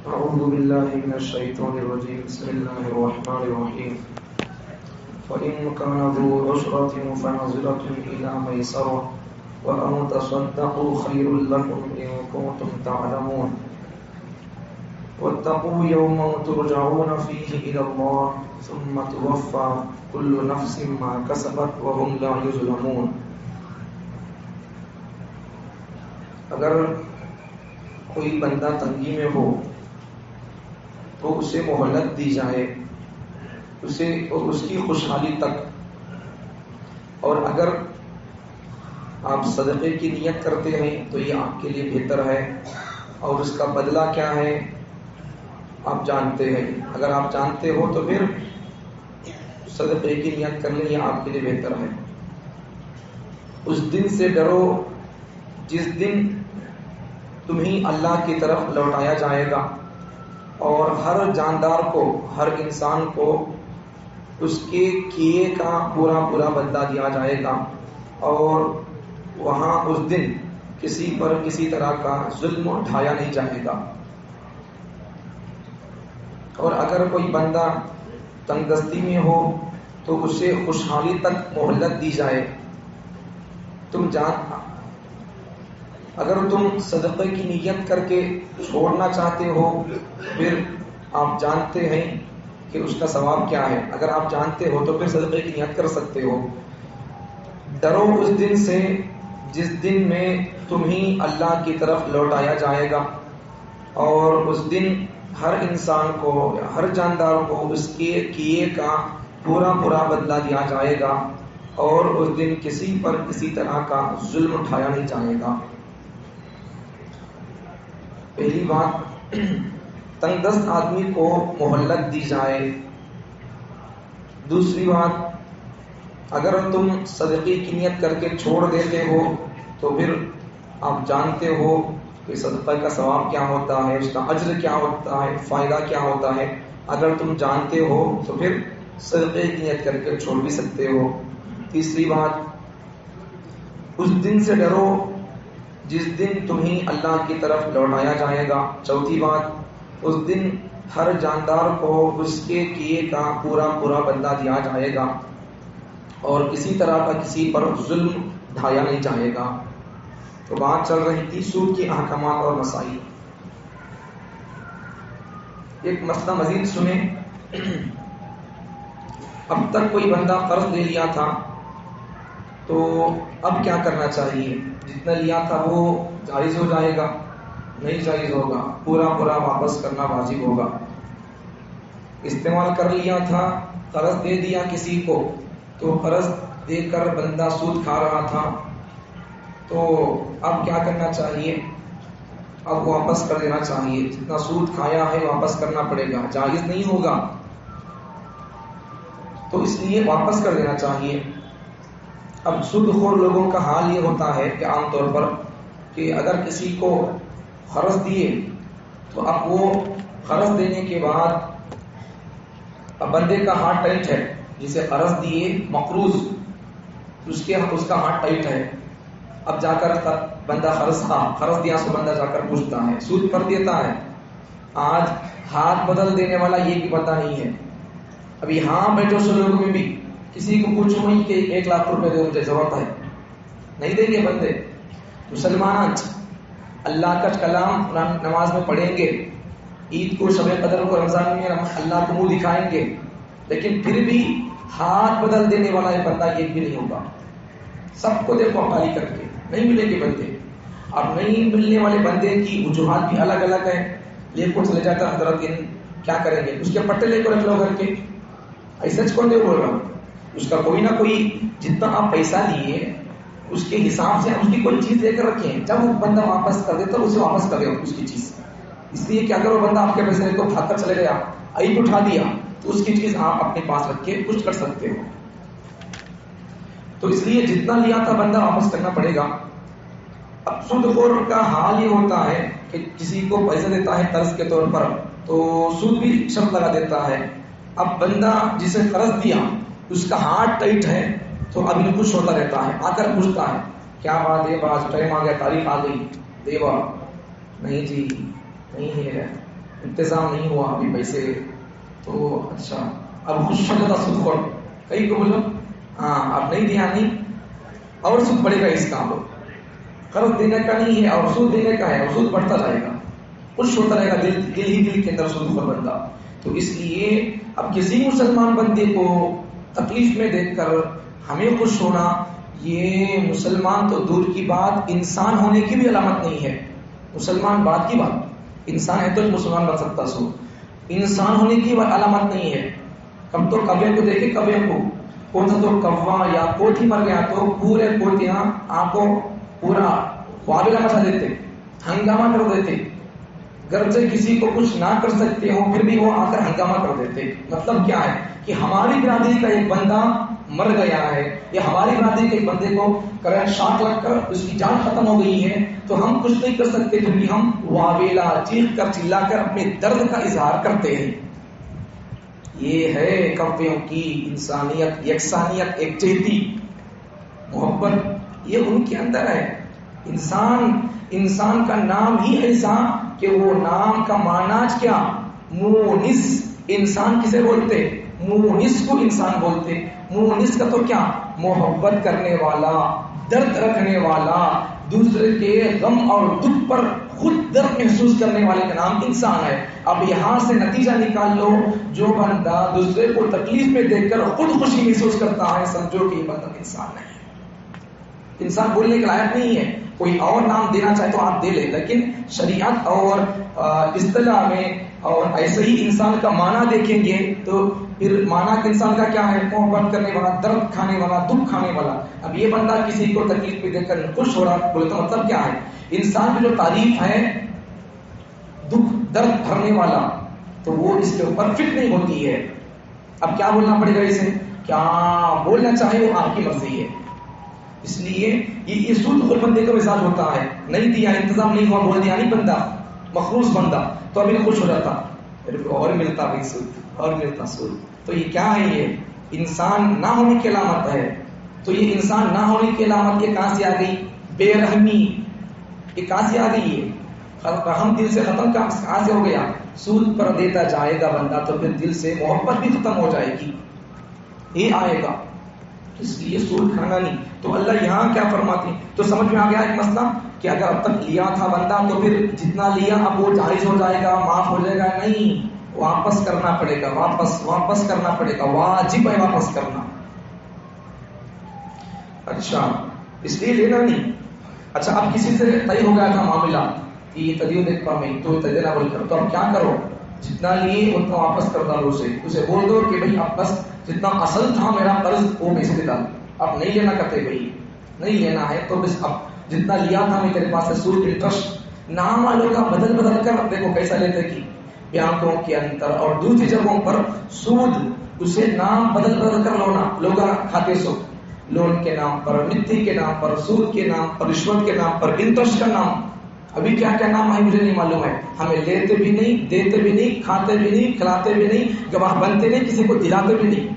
أعوذ بالله من الشيطان الرجيم بسم الله الرحمن الرحيم فإن كان ذو عسرة فنظرة إلى ميسرة وأن تصدقوا خير لكم إن كنتم تعلمون واتقوا يوما ترجعون فيه إلى الله ثم توفى كل نفس ما كسبت وهم لا يظلمون. اگر کوئی بندہ تنگی میں ہو تو اسے مہلت دی جائے اسے اور اس کی خوشحالی تک. اور اگر آپ صدقے کی نیت کرتے ہیں تو یہ آپ کے لیے بہتر ہے، اور اس کا بدلہ کیا ہے آپ جانتے ہیں. اگر آپ جانتے ہو تو پھر صدقے کی نیت کر لیں، یہ آپ کے لیے بہتر ہے. اس دن سے ڈرو جس دن تمہیں اللہ کی طرف لوٹایا جائے گا، اور ہر جاندار کو، ہر انسان کو اس کے کیے کا پورا بدلہ دیا جائے گا، اور وہاں اس دن کسی پر کسی طرح کا ظلم اٹھایا نہیں جائے گا. اور اگر کوئی بندہ تنگ دستی میں ہو تو اسے خوشحالی تک مہلت دی جائے. اگر تم صدقے کی نیت کر کے چھوڑنا چاہتے ہو پھر آپ جانتے ہیں کہ اس کا ثواب کیا ہے. اگر آپ جانتے ہو تو پھر صدقے کی نیت کر سکتے ہو. ڈرو اس دن سے جس دن میں تمہیں اللہ کی طرف لوٹایا جائے گا، اور اس دن ہر انسان کو، ہر جاندار کو اس کے کیے کا پورا بدلہ دیا جائے گا، اور اس دن کسی پر کسی طرح کا ظلم اٹھایا نہیں جائے گا. پہلی بات، تنگ دست آدمی کو مہلت دی جائے. دوسری بات، اگر تم صدقے کی نیت کر کے چھوڑ دیتے ہو تو پھر آپ جانتے ہو کہ صدقہ کا ثواب کیا ہوتا ہے، اس کا اجر کیا ہوتا ہے، فائدہ کیا ہوتا ہے. اگر تم جانتے ہو تو پھر صدقے کی نیت کر کے چھوڑ بھی سکتے ہو. تیسری بات، اس دن سے ڈرو جس دن تمہیں اللہ کی طرف لوٹایا جائے گا. چوتھی بات، اس دن ہر جاندار کو اس کے کیے کا پورا بدلہ دیا جائے گا، اور کسی طرح کا کسی پر ظلم ڈھایا نہیں جائے گا. تو بات چل رہی تھی سود کے احکامات اور مسائل. ایک مسئلہ مزید سنیں. اب تک کوئی بندہ قرض لے لیا تھا تو اب کیا کرنا چاہیے؟ جتنا لیا تھا وہ جائز ہو جائے گا؟ نہیں جائز ہوگا، پورا واپس کرنا واجب ہوگا. استعمال کر لیا تھا، قرض دے دیا کسی کو، تو قرض دے کر بندہ سود کھا رہا تھا، تو اب کیا کرنا چاہیے؟ اب واپس کر دینا چاہیے. جتنا سود کھایا ہے واپس کرنا پڑے گا، جائز نہیں ہوگا، تو اس لیے واپس کر دینا چاہیے. اب سود خور لوگوں کا حال یہ ہوتا ہے کہ عام طور پر کہ اگر کسی کو قرض دیے تو اب وہ قرض دینے کے بعد اب بندے کا ہاتھ ٹائٹ ہے، جسے قرض دیے مقروض، اس کا ہاتھ ٹائٹ ہے. اب جا کر بندہ قرض دیا سو بندہ جا کر پوچھتا ہے، سود پر دیتا ہے. آج ہاتھ بدل دینے والا یہ بھی پتہ نہیں ہے. ابھی بیٹھو سو لوگوں میں بھی کسی کو پوچھو نہیں کہ 1 لاکھ روپے دے مجھے ضرورت ہے، نہیں دیں گے بندے. مسلمان اللہ کا کلام نماز میں پڑھیں گے، عید کو، شب قدر کو، رمضان میں اللہ کو منہ دکھائیں گے، لیکن پھر بھی ہاتھ بدل دینے والا یہ بندہ ایک بھی نہیں ہوگا. سب کو دیکھو خالی کر کے نہیں ملیں گے بندے. اب نہیں ملنے والے بندے کی وجوہات بھی الگ ہیں. لے کو چلے جاتا حضرت، کیا کریں گے؟ اس کے پٹے لے کو رکھ لو گھر کے. ایسا کون دے بول رہا ہوں؟ اس کا کوئی نہ کوئی، جتنا آپ پیسہ لیے اس کے حساب سے اس کی کوئی چیز دے کر رکھیں. جب وہ بندہ واپس کر دے تو اسے واپس کر دے اس کی چیز. اس لیے کہ اگر وہ بندہ آپ کے پیسے کو کھا کر چلے گیا، عیب اٹھا دیا، تو اس کی چیز آپ اپنے پاس رکھ کے کچھ کر سکتے ہو. تو اس لیے جتنا لیا تھا بندہ واپس کرنا پڑے گا. اب سود خور کا حال یہ ہوتا ہے کہ کسی کو پیسہ دیتا ہے قرض کے طور پر تو سود بھی شرط لگا دیتا ہے. اب بندہ جسے قرض دیا اس کا ہاتھ ٹائٹ ہے تو ابھی کچھ ہوتا رہتا ہے، آ کر پوچھتا ہے کیا بات ہے، بات ٹائم آ گیا، تاریخ آ گئی، دیوا نہیں جی نہیں ہے، انتظام نہیں ہوا ابھی پیسے تو اچھا اب خوش ہو جاتا سود خور. کئی کو بولو ہاں اب نہیں دیا نہیں اور سود بڑھے گا اس کا. قرض دینے کا نہیں ہے اور سود دینے کا ہے اور سود بڑھتا جائے گا. خوش ہوتا رہے گا دل کے اندر سود خور بندہ. تو اس لیے اب کسی مسلمان بندے کو تکلیف میں دیکھ کر ہمیں خوش ہونا یہ مسلمان تو دور کی بات انسان ہونے کی بھی علامت نہیں ہے. مسلمان بات کی بات انسان ہے تو مسلمان بن سکتا سو انسان ہونے کی علامت نہیں ہے. کب تو کبے کو دیکھے کبے کو کون سا تو کوا یا کوٹھی مر گیا تو پورے کوٹیاں آپ کو پورا واویلا مچا دیتے ہنگامہ کر دیتے. گھر سے کسی کو کچھ نہ کر سکتے ہو پھر بھی وہ آ کر ہنگامہ کر دیتے. مطلب کیا ہے کہ ہماری برادری کا ایک بندہ مر گیا ہے یا ہماری برادری کے ایک بندے کو کرنٹ شاک لگ کر اس کی جان ختم ہو گئی ہے تو ہم کچھ نہیں کر سکتے پھر بھی ہم واویلا چیخ کر چلا کر اپنے درد کا اظہار کرتے ہیں. یہ ہے کویوں کی انسانیت, یکسانیت, یکجہتی, محبت. یہ ان کے اندر ہے. انسان کا نام ہی ایسا کہ وہ نام کا معنی کیا مونس. انسان کسے بولتے مونس کو انسان بولتے. مونس کا تو کیا محبت کرنے والا, درد رکھنے والا, دوسرے کے غم اور دکھ پر خود درد محسوس کرنے والے کا نام انسان ہے. اب یہاں سے نتیجہ نکال لو جو بندہ دوسرے کو تکلیف میں دیکھ کر خود خوشی محسوس کرتا ہے سمجھو کہ یہ بندہ انسان نہیں. انسان بولنے کے لائق نہیں ہے. کوئی اور نام دینا چاہے تو آپ دے لیں لیکن شریعت اور اصطلاح میں اور ایسے ہی انسان کا معنی دیکھیں گے تو پھر معنی انسان کا کیا ہے محبت کرنے والا, درد کھانے والا, دکھ کھانے والا. اب یہ بندہ کسی کو تکلیف میں دیکھ کر خوش ہو رہا بولے تو مطلب کیا ہے انسان کی جو تعریف ہے دکھ درد بھرنے والا تو وہ اس کے اوپر فٹ نہیں ہوتی ہے. اب کیا بولنا پڑے گا اسے, کیا بولنا چاہے وہ آپ کی مرضی ہے. اس لیے یہ سود خور بندے کا مزاج ہوتا ہے. نہیں دیا, انتظام نہیں ہوا, بول دیا نہیں بندہ مخروص بندہ تو ابھی خوش ہو جاتا اور ملتا بھی سود اور ملتا سود. تو یہ کیا ہے یہ انسان نہ ہونے کی علامت ہے. تو یہ انسان نہ ہونے کی علامت یہ کہاں سے آ گئی بے رحمی. یہ کہاں سے آ گئی ہے رحم دل سے ختم کہاں سے ہو گیا. سود پر دیتا جائے گا بندہ تو پھر دل سے محبت بھی ختم ہو جائے گی. یہ آئے گا اس لیے سود کھانا نہیں. تو اللہ یہاں کیا فرماتے ہیں تو سمجھ میں آ گیا ایک مسئلہ کہ اگر اب تک لیا تھا بندہ تو پھر جتنا لیا اب وہ جائز ہو جائے گا, معاف ہو جائے گا. نہیں, واپس کرنا پڑے گا. واپس کرنا پڑے گا, واجب ہے واپس کرنا. اچھا اس لیے لینا نہیں. اچھا اب کسی سے طے ہو گیا تھا معاملہ کہ یہ تدیو دیکھ پا میں تو تدینا بول کر, تو اب کیا کرو جتنا لیے اتنا واپس کر ڈالو. اسے بول دو کہ بھائی اب بس جتنا اصل تھا میرا قرض وہ پیسے دے ڈال, اب نہیں لینا کرتے بھائی نہیں لینا ہے تو بس اب جتنا لیا تھا میں تیرے پاس سے سود انٹرسٹ نام والوں کا بدل کر دیکھو کیسا لیتے کہ بینکوں کے اندر اور دوسری جگہوں پر سود اسے نام بدل کر لوگ کھاتے سو لون کے نام پر, مٹی کے نام پر, سود کے نام پر, رشوت کے نام پر, انٹرسٹ کا نام. ابھی کیا کیا نام ہے مجھے نہیں معلوم ہے. ہمیں لیتے بھی نہیں, دیتے بھی نہیں, کھاتے بھی نہیں, کھلاتے بھی نہیں, گواہ بنتے نہیں, کسی کو دلاتے بھی نہیں.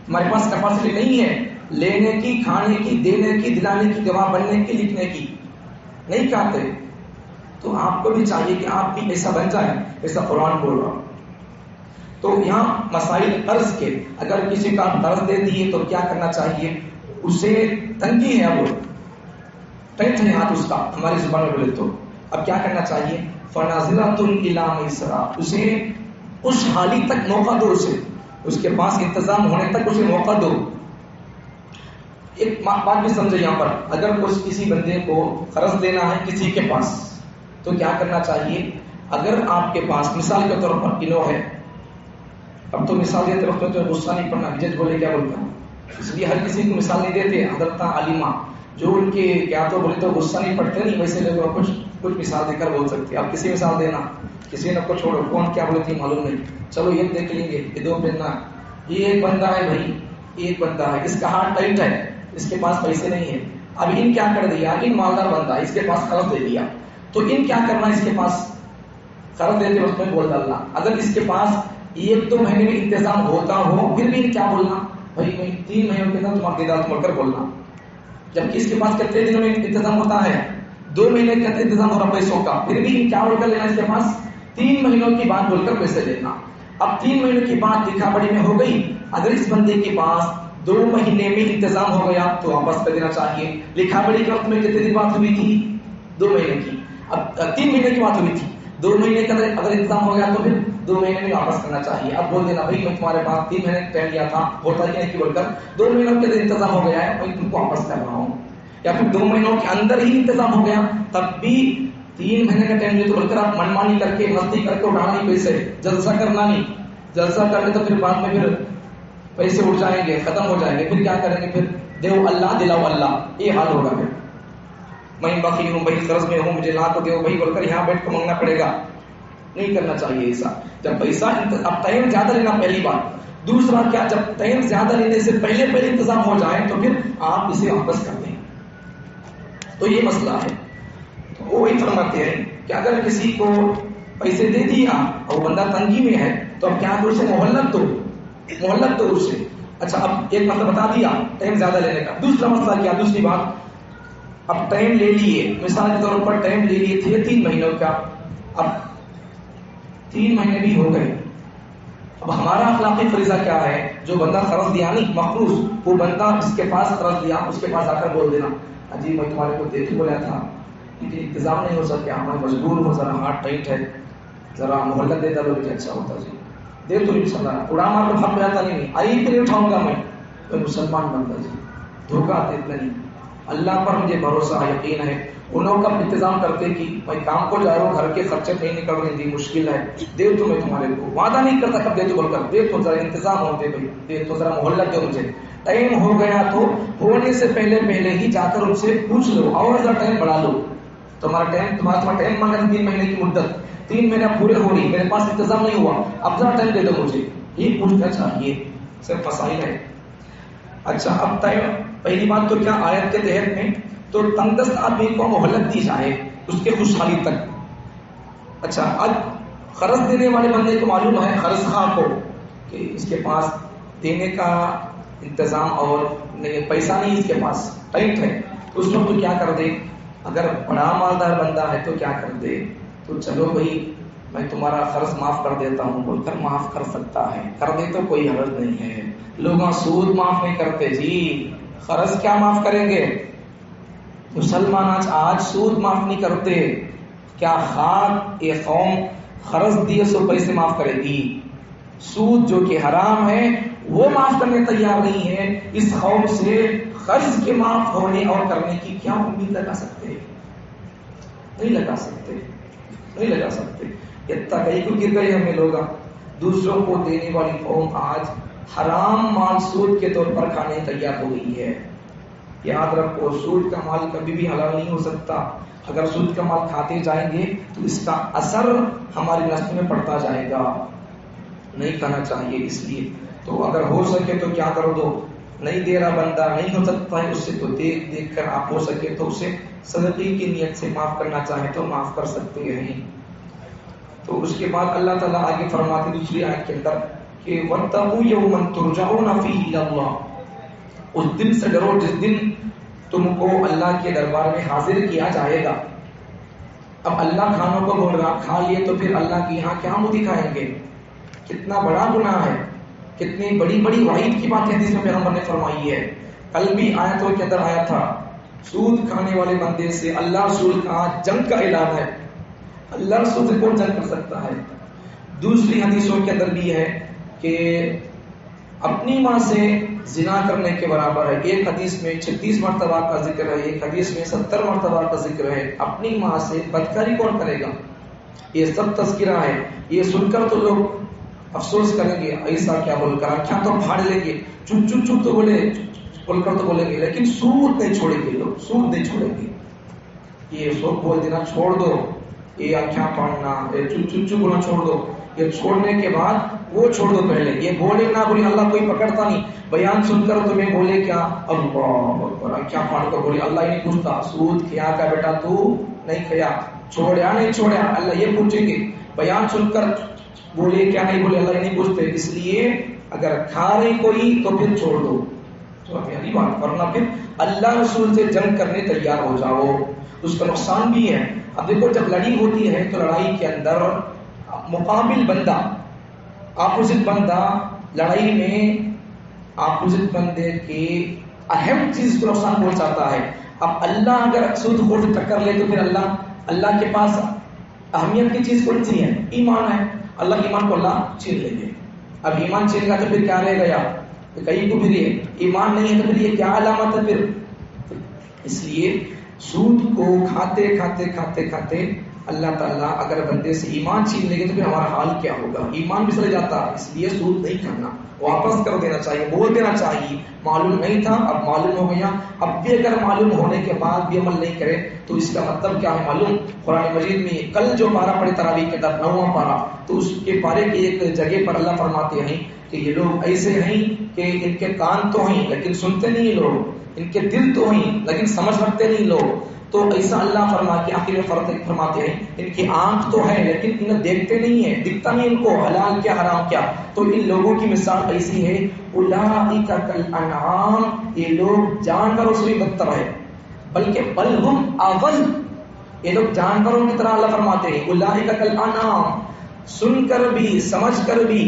ہمارے پاس کیپیسٹی نہیں ہے لینے کی, کھانے کی, دینے کی, دلانے کی, گواہ بننے کی, لکھنے کی. نہیں چاہتے تو آپ کو بھی چاہیے کہ آپ بھی ایسا بن جائیں ایسا قرآن بول رہا. تو یہاں مسائل قرض کے اگر کسی کا قرض دے دیے تو کیا کرنا چاہیے. اسے تنگی ہے, اب ٹائٹ ہے ہاتھ اس کا ہماری زبان میں بولے تو اب کیا کرنا چاہیے فنازلۃ الی میسرہ, اسے خوشحالی تک موقع دو. اس کے پاس انتظام ہونے تک اسے موقع دو. ایک بات بھی سمجھے یہاں پر, اگر کسی بندے کو قرض دینا ہے کسی کے پاس تو کیا کرنا چاہیے. اگر آپ کے پاس مثال کے طور پر کلو ہے, اب تو مثال دیتے وقت تو غصہ نہیں پڑنا, جج بولے کیا بولتا ہے, اس لیے ہر کسی کو مثال نہیں دیتے. حضرت علیمہ جو ان کے کیا تو بولے تو غصہ نہیں پڑتے نہیں, ویسے لوگ کچھ مثال دے کر بول سکتے. آپ کسی مثال دینا, کسی نے کو چھوڑو کون کیا بولتی معلوم نہیں, چلو یہ دیکھ لیں گے. یہ دو بندہ, یہ ایک بندہ ہے بھائی, ایک بندہ ہے اس کا ہاتھ ٹائٹ ہے, اس کے پاس پیسے نہیں ہے. اب ان کیا کر دیا, ان مالدار بندہ اس کے پاس قرض دے دیا, تو ان کیا کرنا, اس کے پاس قرض دیتے وقت میں بول ڈالنا. اگر اس کے پاس 1-2 مہینے میں انتظام ہوتا ہو پھر بھی کیا بولنا بھائی میں 3 مہینوں کے اندر تمہارا دیدار تم کر بولنا. جبکہ اس کے پاس کتنے دنوں میں انتظام ہوتا ہے, 2 مہینے کا انتظام ہو رہا پیسوں کا, پھر بھی کیا بول کر لینا اس کے پاس 3 مہینوں کی بات بول کر پیسے لینا. اب 3 مہینوں کی بات لکھا پڑھی میں ہو گئی. اگر اس بندے کے پاس 2 مہینے میں انتظام ہو گیا تو واپس کر دینا چاہیے. لکھا پڑھی کے وقت میں کتنے دن بات ہوئی تھی؟ 2 مہینے کی. اب 3 مہینے کی بات ہوئی تھی. 2 مہینے کے اندر اگر انتظام ہو گیا تو پھر 2 مہینے میں واپس کرنا چاہیے. اب بول دینا بھائی میں تمہارے پاس 3 مہینے ٹائم لیا تھا, ہوتا ہی نہیں کہ بول کر 2 مہینوں کے اندر انتظام ہو گیا ہے, میں تم کو واپس کر رہا ہوں. یا پھر 2 مہینوں کے اندر ہی انتظام ہو گیا تب بھی 3 مہینے کا ٹائم لے تو بول کر آپ منمانی کر کے مستی کر کے اٹھانا نہیں پیسے, جلسہ کرنا نہیں. جلسہ کر لے تو پھر بعد میں پھر پیسے اٹھ جائیں گے, ختم ہو جائیں گے. پھر کیا کریں گے؟ پھر دیو اللہ دلاؤ اللہ, یہ حال ہوگا. پھر میں بخیل ہوں بھائی, قرض میں ہوں, مجھے لا تو دیو بھائی بول کر یہاں بیٹھ کر مانگنا پڑے گا. نہیں کرنا چاہیے ایسا. جب پیسہ اب ٹائم زیادہ لینا پہلی بات. دوسرا کیا, جب ٹائم زیادہ لینے سے پہلے انتظام ہو جائے تو پھر آپ اسے واپس کر دیں. تو یہ مسئلہ ہے. تو وہی فرماتے ہیں کہ اگر کسی کو پیسے دے دیا اور بندہ تنگی میں ہے تو اب کیا کرو, اسے مہلت دو اسے. اچھا اب ایک مسئلہ بتا دیا ٹائم زیادہ لینے کا. دوسرا مسئلہ کیا, دوسری بات, اب ٹائم لے لیے, مثال کے طور پر ٹائم لے لیے تھے 3 مہینوں کا, اب 3 مہینے بھی ہو گئے. اب ہمارا اخلاقی فریضہ کیا ہے, جو بندہ قرض دیا نہیں مخصوص, وہ بندہ جس کے پاس قرض دیا اس کے پاس آ کر بول دینا جی میں تمہارے کو دیکھ بولا تھا لیکن انتظام نہیں ہو سکے, ہمیں مجبور ہو, ذرا ہاتھ ٹائٹ ہے, ذرا مہلت دے دو. کہ اچھا ہوتا جی دے تو انشاءاللہ, اڑا مار تو بھاگ جاتا نہیں, آئی پھر اٹھاؤں گا میں مسلمان بنتا جی. دھوکہ دیتا نہیں. اللہ پر مجھے بھروسہ یقین ہے. ان لوگ کا انتظام کرتے کہ میں کام کو جا رہا ہوں, گھر کے خرچے نہیں نکل رہے, دی مشکل ہے, دے تو میں تمہارے کو وعدہ نہیں کرتا کب دے تو بول کر, دے تو ذرا انتظام ہوتے بھائی, دے تو ذرا مہلت دو مجھے. ٹائم ہو گیا تو ہونے سے پہلے ہی جا کر ان سے پوچھ لو اور ذرا ٹائم بڑھا لو. تمہارا ٹائم مانگا 3 مہینے کی مدت, 3 مہینے پورے ہو رہی, میرے پاس انتظام نہیں ہوا, اب ذرا ٹائم دے دو مجھے, یہ پوچھنا چاہیے. صرف مسائل ہے. اچھا اب ٹائم, پہلی بات تو کیا آیت کے تحت میں تو تندرست آدمی کو مہلت دی جائے اس کے خوشحالی تک. اچھا اب قرض دینے والے بندے کو معلوم ہے, قرض خواہ کو, کہ اس کے پاس دینے کا انتظام اور نہیں, پیسہ نہیں اس کے پاس, ٹائٹ ہے, تو اس وقت تو کیا کر دے. اگر بڑا مالدار بندہ ہے تو کیا کر دے, تو چلو بھائی میں تمہارا قرض معاف کر دیتا ہوں بول کر معاف کر سکتا ہے, کر دے تو کوئی حرج نہیں ہے. لوگ سود معاف نہیں کرتے جی, قرض کیا معاف کریں گے. مسلمان آج سود معاف نہیں کرتے. کیا خاک یہ قوم قرض دیے سو پیسے معاف کرے گی؟ سود جو کہ حرام ہے وہ معاف کرنے تیار نہیں ہے. اس قوم سے قرض کے معاف ہونے اور کرنے کی کیا امید لگا سکتے؟ نہیں لگا سکتے, نہیں لگا سکتے. اتنا کہیں کو گر گئے ہمیں لوگ. دوسروں کو دینے والی قوم آج حرام مال سود کے طور پر کھانے تیار ہو گئی ہے. یاد رکھو, سود کا مال کبھی بھی حلال نہیں ہو سکتا. اگر سود کا مال کھاتے جائیں گے تو اس کا اثر ہماری نسل میں پڑتا جائے گا. نہیں کھانا چاہیے. اس لیے تو اگر ہو سکے تو کیا کرو دو, نہیں دے رہا بندہ, نہیں ہو سکتا ہے اس سے تو دیکھ دیکھ کر آپ ہو سکے تو اسے صدقے کی نیت سے معاف کرنا چاہے تو معاف کر سکتے ہیں. تو اس کے بعد اللہ تعالیٰ آگے فرماتے دوسری آیت کے اندر کہ وَاتَّقُوا يَوْمًا تُرْجَعُونَ فِيهِ إِلَى اللَّهِ, اس دن سے ڈرو جس دن تم کو اللہ کے دربار میں حاضر کیا جائے گا. اب اللہ کھانوں کو بول رہا, کھا لیے تو پھر اللہ کے یہاں کیا منہ دکھائیں گے؟ کتنا بڑا گناہ ہے, کتنی بڑی بڑی وعید کی بات حدیث میں پیغمبر نے فرمائی ہے. کل بھی آیتوں کے اندر آیا تھا, سود کھانے والے بندے سے اللہ رسول کا جنگ کا اعلان ہے. اللہ رسول سے کون جنگ کر سکتا ہے؟ دوسری حدیثوں کے اندر بھی ہے کہ اپنی ماں سے زنا کرنے کے برابر ہے. ایک حدیث میں 36 مرتبہ کا ذکر ہے, ایک حدیث میں 70 مرتبہ کا ذکر ہے. اپنی ماں سے بدکاری کون کرے گا؟ یہ سب تذکرہ ہے. یہ سن کر تو لوگ افسوس کریں گے, ایسا کیا بول کر کیا تو پھاڑ لیں گے, چپ چپ چپ تو بولے بول کر تو بولیں گے, لیکن سود نہیں چھوڑیں گے لوگ, سود نہیں چھوڑیں گے. یہ سود بول دینا چھوڑ دو, یہ آنکھیں پڑھنا, یہ چپ چپ چپ بولنا چھوڑ دو. یہ چھوڑنے کے بعد وہ چھوڑ دو پہلے, یہ بولے نہ بولے اللہ کوئی پکڑتا نہیں. بیان سن کر تمہیں بولے کیا اللہ اکبر, آنکھیں پھاڑ کر بولے اللہ ہی نہیں پوچھتا سود کھیا کا بیٹا تو نہیں کھیا, چھوڑیا نہیں چھوڑیا, اللہ یہ پوچھیں گے. بیان سن کر بولے کیا نہیں بولے اللہ ہی نہیں پوچھتے. اس لیے اگر کھا رہے کوئی تو پھر چھوڑ دو. تو میری بات کرنا, پھر اللہ رسول سے جنگ کرنے تیار ہو جاؤ. اس کا نقصان بھی ہے. اب دیکھو جب لڑائی ہوتی ہے تو لڑائی کے اندر مقابل بندہ، اپوزٹ بندہ لڑائی میں اپوزٹ بندے کی اہم چیز کو نقصان پہنچاتا ہے. اب اللہ اگر سود خور سے ٹکر لے تو پھر اللہ کے پاس اہمیت کی چیز کون سی ہے؟ ایمان ہے. اللہ ایمان کو اللہ چھین لیں گے. اب ایمان چھین گا تو پھر کیا رہ گیا؟ کہیں کو بھی ایمان نہیں ہے تو پھر یہ کیا علامت ہے پھر؟ اس لیے سود کو کھاتے کھاتے کھاتے کھاتے اللہ تعالیٰ اگر بندے سے ایمان چھین لے گے تو پھر ہمارا حال کیا ہوگا؟ ایمان بھی چلے جاتا. اس لیے سود نہیں کرنا، واپس کر دینا چاہیے، بول دینا چاہیے معلوم نہیں تھا اب معلوم ہو گیا. اب بھی اگر معلوم ہونے کے بعد بھی عمل نہیں کرے تو اس کا مطلب کیا ہے معلوم؟ قرآن مجید میں کل جو پارہ پڑے تراویح کے اندر 9واں پارہ، تو اس کے پارے کی ایک جگہ پر اللہ فرماتے ہیں کہ یہ لوگ ایسے ہیں کہ ان کے کان تو ہیں لیکن سنتے نہیں لوگ، ان کے دل تو ہیں لیکن سمجھ رکھتے نہیں لوگ. تو ایسا اللہ فرما کے آخر میں فرماتے ہیں ان کی آنکھ تو ہے لیکن انہیں دیکھتے نہیں ہے، دکھتا نہیں ان کو حلال کیا حرام کیا. تو ان لوگوں کی مثال ایسی ہے اولئک کالانعام، یہ لوگ جانوروں سے بھی بدتر ہے، بلکہ بل ہم اضل، یہ لوگ جانوروں کی طرح اللہ فرماتے ہیں اولئک کالانعام. سن کر بھی سمجھ کر بھی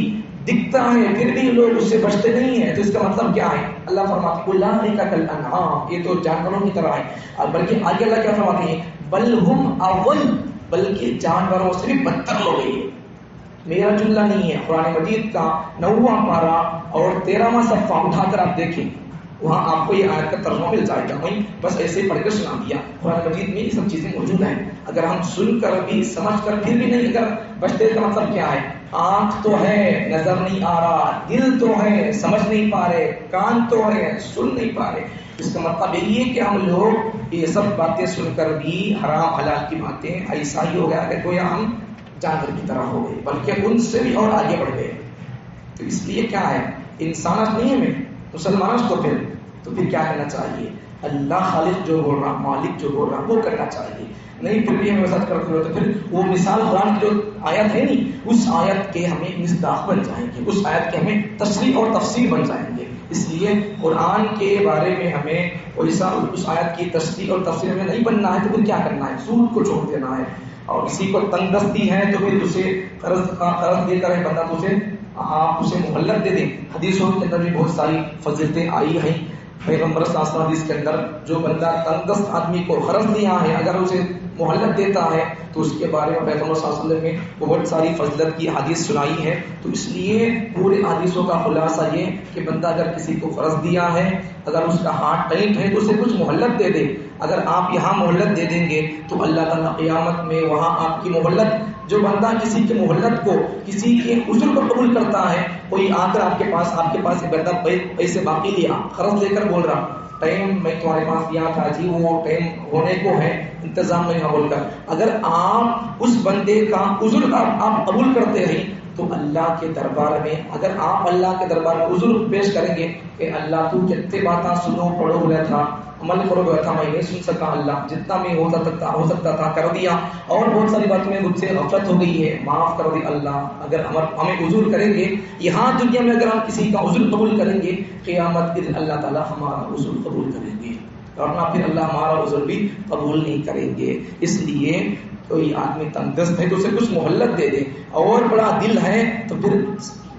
دکھتا ہے پھر بھی لوگ اس سے بچتے نہیں ہیں. تو اس کا مطلب کیا ہے؟ اللہ فرماتے ہیں اولئک کالانعام، یہ تو جانوروں کی طرح ہے. بلکہ آگے اللہ کیا فرماتے ہیں؟ بل ہم اضل، بلکہ جانوروں سے بھی بدتر ہو گئی ہے. میرا جملہ نہیں ہے، قرآن مجید کا 9واں پارہ اور 13واں صفحہ اٹھا کر آپ دیکھیں، وہاں آپ کو یہ آیت کا ترجمہ مل جائے گا. وہیں بس ایسے ہی پڑھ کے سنا دیا. قرآن مجید میں یہ سب چیزیں موجود ہیں. اگر ہم سن کر بھی سمجھ کر پھر بھی نہیں اگر بچتے کا مطلب کیا ہے؟ آنکھ تو ہے نظر نہیں آ رہا، دل تو ہے سمجھ نہیں پا رہے، کان تو ہے سن نہیں پا رہے. اس کا مطلب یہی ہے کہ ہم لوگ یہ سب باتیں سن کر بھی حرام حلال کی باتیں ایسا ہی ہو گیا کہ گویا ہم جانور کی طرح ہو گئے، بلکہ ان سے بھی اور آگے بڑھ گئے. تو اس لیے کیا ہے؟ انسانت نہیں ہے میں مسلمانوں کو پھر کیا کرنا چاہیے؟ اللہ خالق جو بول رہا، مالک جو بول رہا وہ کرنا چاہیے. نہیں پھر بھی ہم ایسا کرتے ہو تو پھر وہ مثال قرآن کی جو آیت ہے نہیں، اس آیت کے ہمیں مصداق بن جائیں گے، اس آیت کے ہمیں تشریح اور تفسیر بن جائیں گے. اس لیے قرآن کے بارے میں ہمیں ویسا اس آیت کی تشریح اور تفسیر میں نہیں بننا ہے. تو پھر کیا کرنا ہے؟ سود کو چھوڑ دینا ہے. اور کسی کو تنگ دستی ہے تو پھر اسے قرض دے کر ہے بندہ تو اسے آپ اسے مہلت دے دیں. حدیثوں کے اندر بھی بہت ساری فضیلتیں آئی ہیں. پیغمبر صلی اللہ علیہ وسلم حدیث کے اندر جو بندہ تنگ دست آدمی کو قرض دیا ہے اگر اسے مہلت دیتا ہے تو اس کے بارے میں پیغمبر صلی اللہ علیہ وسلم نے بہت ساری فضیلت کی حدیث سنائی ہے. تو اس لیے پورے حدیثوں کا خلاصہ یہ کہ بندہ اگر کسی کو قرض دیا ہے، اگر اس کا ہاتھ ٹائٹ ہے تو اسے کچھ مہلت دے دے. اگر آپ یہاں مہلت دے دیں گے تو اللہ تعالیٰ قیامت میں وہاں آپ کی مہلت، جو بندہ کسی کی مہلت کو، کسی کے عذر کو قبول کرتا ہے، کوئی آ کر آپ کے پاس ایک بندہ پیسے باقی لیا، قرض لے کر بول رہا ٹائم میں تمہارے پاس دیا تھا جی، وہ ٹائم ہونے کو ہے، انتظام نہیں ہے بول کر، اگر آپ اس بندے کا عذر آپ قبول کرتے ہیں تو اللہ کے دربار میں، اگر آپ اللہ کے دربار میں عذر پیش کریں گے کہ اللہ تو کتنے باتیں سنو پڑھو گیا تھا، عمل کرو گیا تھا، میں نہیں سن سکا، اللہ جتنا میں ہو سکتا تھا کر دیا، اور بہت ساری باتوں میں مجھ سے غفلت ہو گئی ہے، معاف کر دی اللہ. اگر ہمیں عذر کریں گے یہاں دنیا میں، اگر ہم کسی کا عذر قبول کریں گے، قیامت کے دن اللہ تعالیٰ ہمارا عذر قبول کریں گے، ورنہ پھر اللہ ہمارا عذر بھی قبول نہیں کریں گے. اس لیے کوئی آدمی تنگ دست ہے تو اسے کچھ مہلت دے دے، اور بڑا دل ہے تو پھر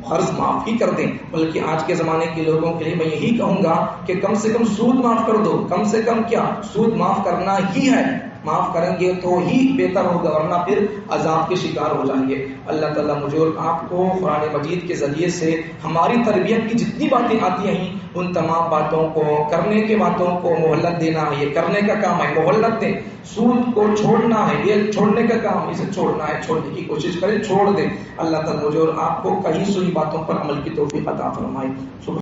قرض معاف ہی کر دیں. بلکہ آج کے زمانے کے لوگوں کے لیے میں یہی کہوں گا کہ کم سے کم سود معاف کر دو. کم سے کم کیا، سود معاف کرنا ہی ہے. معاف کریں گے تو ہی بہتر ہوگا، ورنہ پھر عذاب کے شکار ہو جائیں گے. اللہ تعالیٰ مجھے اور آپ کو قرآن مجید کے ذریعے سے ہماری تربیت کی جتنی باتیں آتی ہیں ان تمام باتوں کو کرنے کے، باتوں کو مہلت دینا ہے، یہ کرنے کا کام ہے، مہلت دیں. سود کو چھوڑنا ہے، یہ چھوڑنے کا کام، اسے چھوڑنا ہے، چھوڑنے کی کوشش کریں، چھوڑ دیں. اللہ تعالیٰ مجھے اور آپ کو کہیں سنی باتوں پر عمل کی توفیق عطا فرمائے.